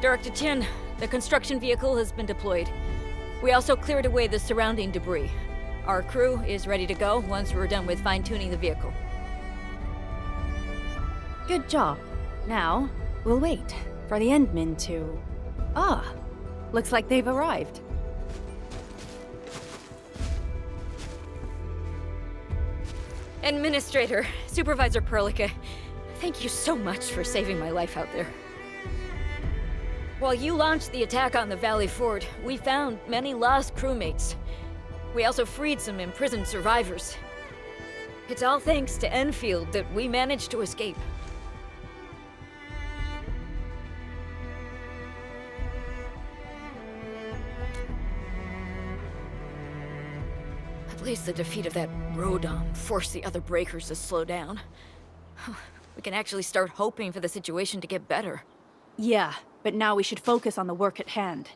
Director Chin, the construction vehicle has been deployed. We also cleared away the surrounding debris. Our crew is ready to go once we're done with fine-tuning the vehicle. Good job. Now, we'll wait for the Endmen to... looks like they've arrived. Administrator, Supervisor Perlica, thank you so much for saving my life out there. While you launched the attack on the Valley Fort, we found many lost crewmates. We also freed some imprisoned survivors. It's all thanks to Enfield that we managed to escape. At least the defeat of that Rodom forced the other breakers to slow down. We can actually start hoping for the situation to get better. Yeah, but now we should focus on the work at hand.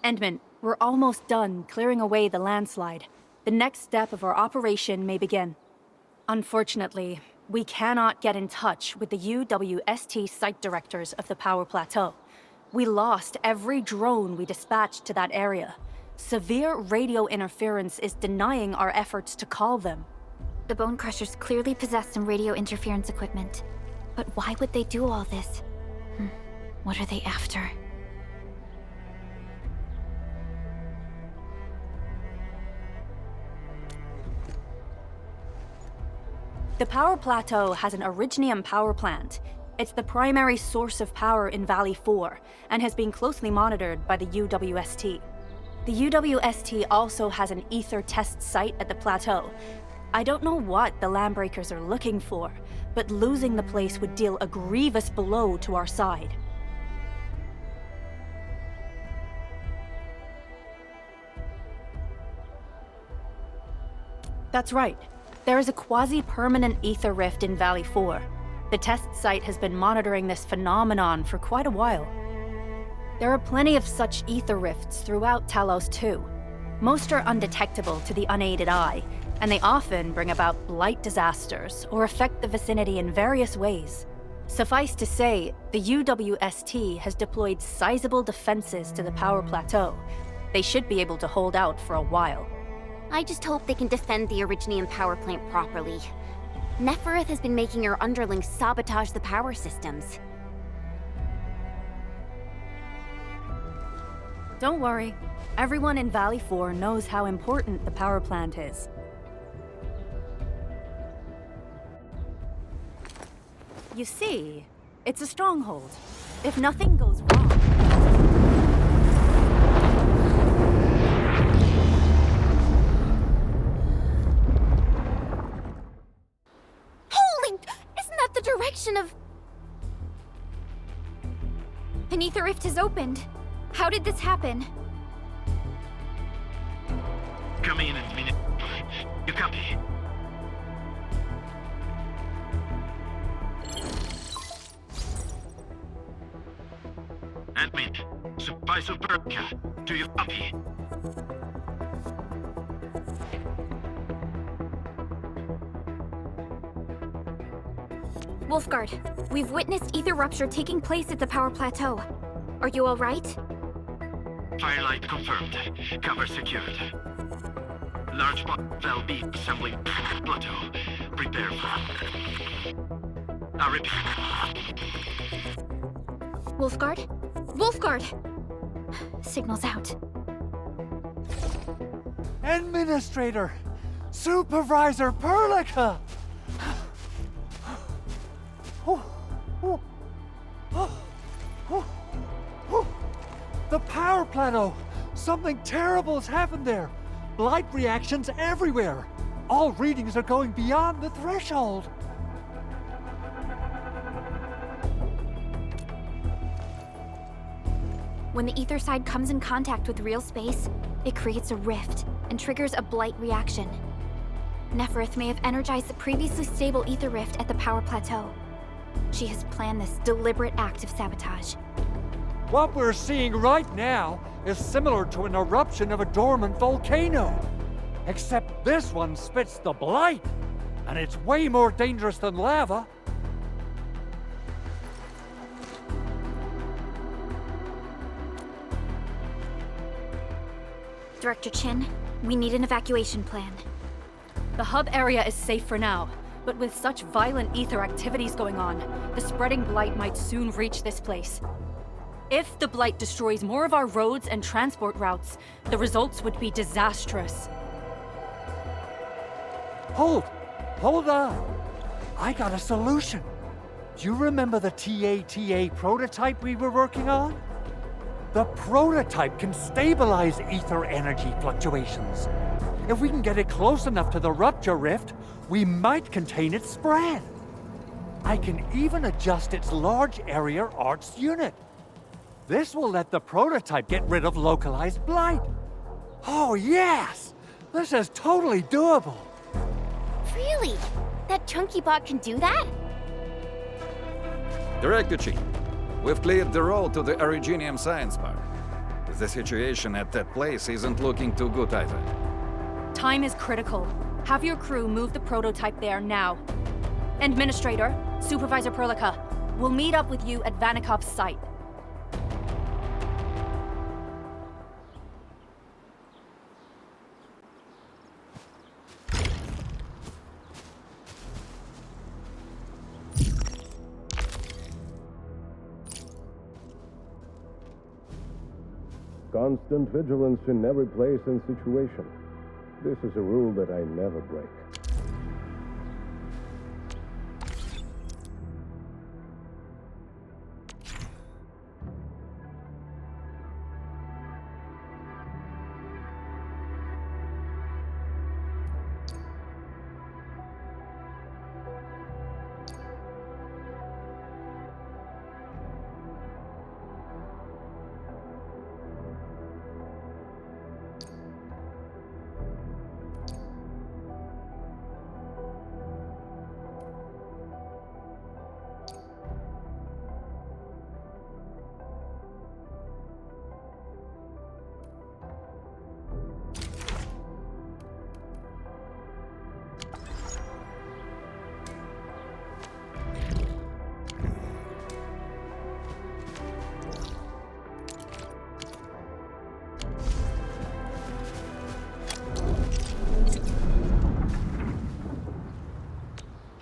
Endman, we're almost done clearing away the landslide. The next step of our operation may begin. Unfortunately, we cannot get in touch with the UWST site directors of the Power Plateau. We lost every drone we dispatched to that area. Severe radio interference is denying our efforts to call them. The Bone Crushers clearly possess some radio interference equipment. But why would they do all this? What are they after? The Power Plateau has an Originium power plant. It's the primary source of power in Valley 4, and has been closely monitored by the UWST. The UWST also has an ether test site at the plateau. I don't know what the Landbreakers are looking for, but losing the place would deal a grievous blow to our side. That's right. There is a quasi-permanent ether rift in Valley 4. The test site has been monitoring this phenomenon for quite a while. There are plenty of such ether rifts throughout Talos too. Most are undetectable to the unaided eye, and they often bring about blight disasters or affect the vicinity in various ways. Suffice to say, the UWST has deployed sizable defenses to the Power Plateau. They should be able to hold out for a while. I just hope they can defend the Originium power plant properly. Nefereth has been making her underlings sabotage the power systems. Don't worry. Everyone in Valley 4 knows how important the power plant is. You see, it's a stronghold. If nothing goes wrong... Holy! Isn't that the direction of... An ether rift has opened. How did this happen? Come in and minute. You copy? Admin, Supervisor Perlica, do you copy? Wolfguard, we've witnessed ether rupture taking place at the Power Plateau. Are you all right? Firelight confirmed. Cover secured. Large valve beep assembling plateau. Prepare for... I repeat. Wolfguard? Wolfguard! Signal's out. Administrator! Supervisor Perlica! The power plateau! Something terrible has happened there! Blight reactions everywhere! All readings are going beyond the threshold! When the ether side comes in contact with real space, it creates a rift and triggers a blight reaction. Nefereth may have energized the previously stable ether rift at the Power Plateau. She has planned this deliberate act of sabotage. What we're seeing right now is similar to an eruption of a dormant volcano. Except this one spits the blight, and it's way more dangerous than lava. Director Chin, we need an evacuation plan. The hub area is safe for now, but with such violent ether activities going on, the spreading blight might soon reach this place. If the blight destroys more of our roads and transport routes, the results would be disastrous. Hold on. I got a solution. Do you remember the TATA prototype we were working on? The prototype can stabilize ether energy fluctuations. If we can get it close enough to the rupture rift, we might contain its spread. I can even adjust its large area arts unit. This will let the prototype get rid of localized blight. Oh yes! This is totally doable. Really? That chunky bot can do that? Director Chief, we've cleared the road to the Originium Science Park. The situation at that place isn't looking too good either. Time is critical. Have your crew move the prototype there now. Administrator, Supervisor Perlica, we'll meet up with you at Vanikov's site. Constant vigilance in every place and situation. This is a rule that I never break.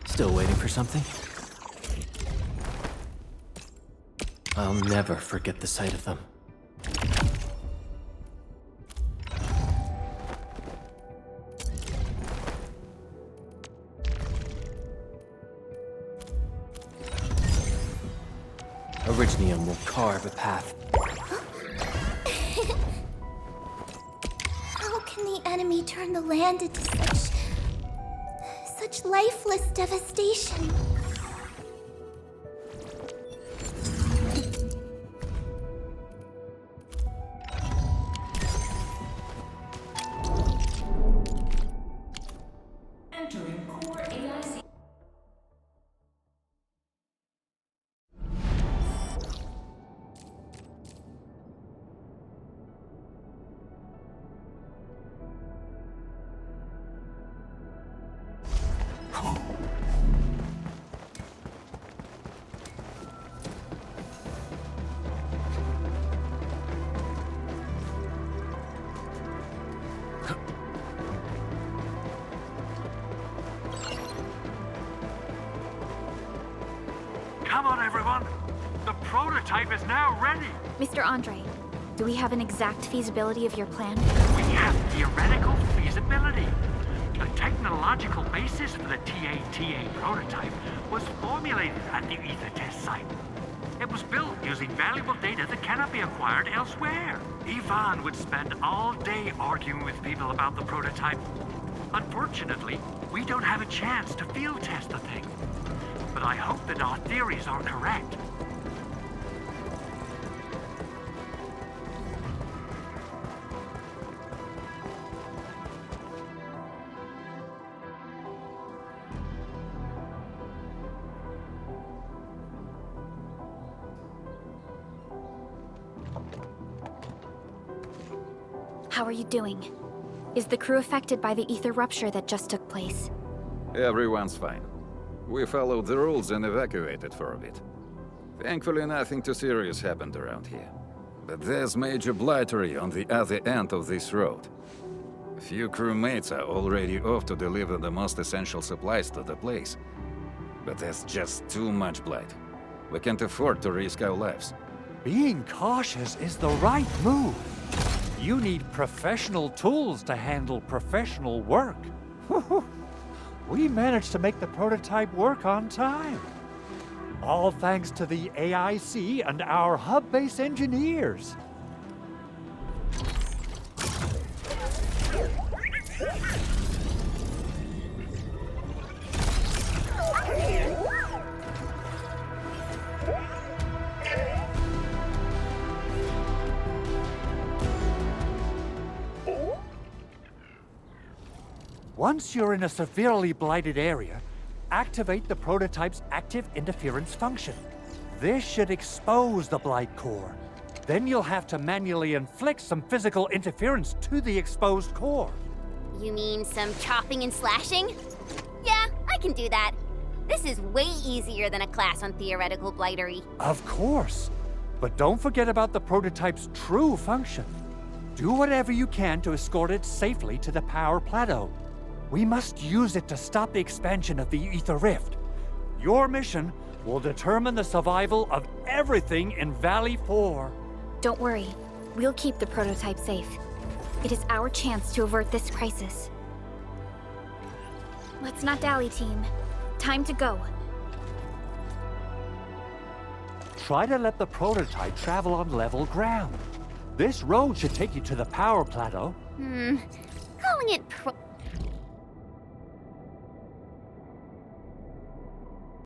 Still waiting for something? I'll never forget the sight of them. Originium will carve a path. How can the enemy turn the land into such lifeless devastation? Entering core AIC. Come on, everyone. The prototype is now ready. Mr. Andre, do we have an exact feasibility of your plan? We have theoretical feasibility. The technological basis for the TATA prototype was formulated at the Ether test site. It was built using valuable data that cannot be acquired elsewhere. Ivan would spend all day arguing with people about the prototype. Unfortunately, we don't have a chance to field test the thing. But I hope that our theories are correct. How are you doing? Is the crew affected by the ether rupture that just took place? Everyone's fine. We followed the rules and evacuated for a bit. Thankfully, nothing too serious happened around here. But there's major blightery on the other end of this road. Few crewmates are already off to deliver the most essential supplies to the place. But there's just too much blight. We can't afford to risk our lives. Being cautious is the right move. You need professional tools to handle professional work. We managed to make the prototype work on time. All thanks to the AIC and our hub-base engineers. Once you're in a severely blighted area, activate the prototype's active interference function. This should expose the blight core. Then you'll have to manually inflict some physical interference to the exposed core. You mean some chopping and slashing? Yeah, I can do that. This is way easier than a class on theoretical blightery. Of course. But don't forget about the prototype's true function. Do whatever you can to escort it safely to the power plateau. We must use it to stop the expansion of the Ether Rift. Your mission will determine the survival of everything in Valley 4. Don't worry. We'll keep the prototype safe. It is our chance to avert this crisis. Let's not dally, team. Time to go. Try to let the prototype travel on level ground. This road should take you to the power plateau. Calling it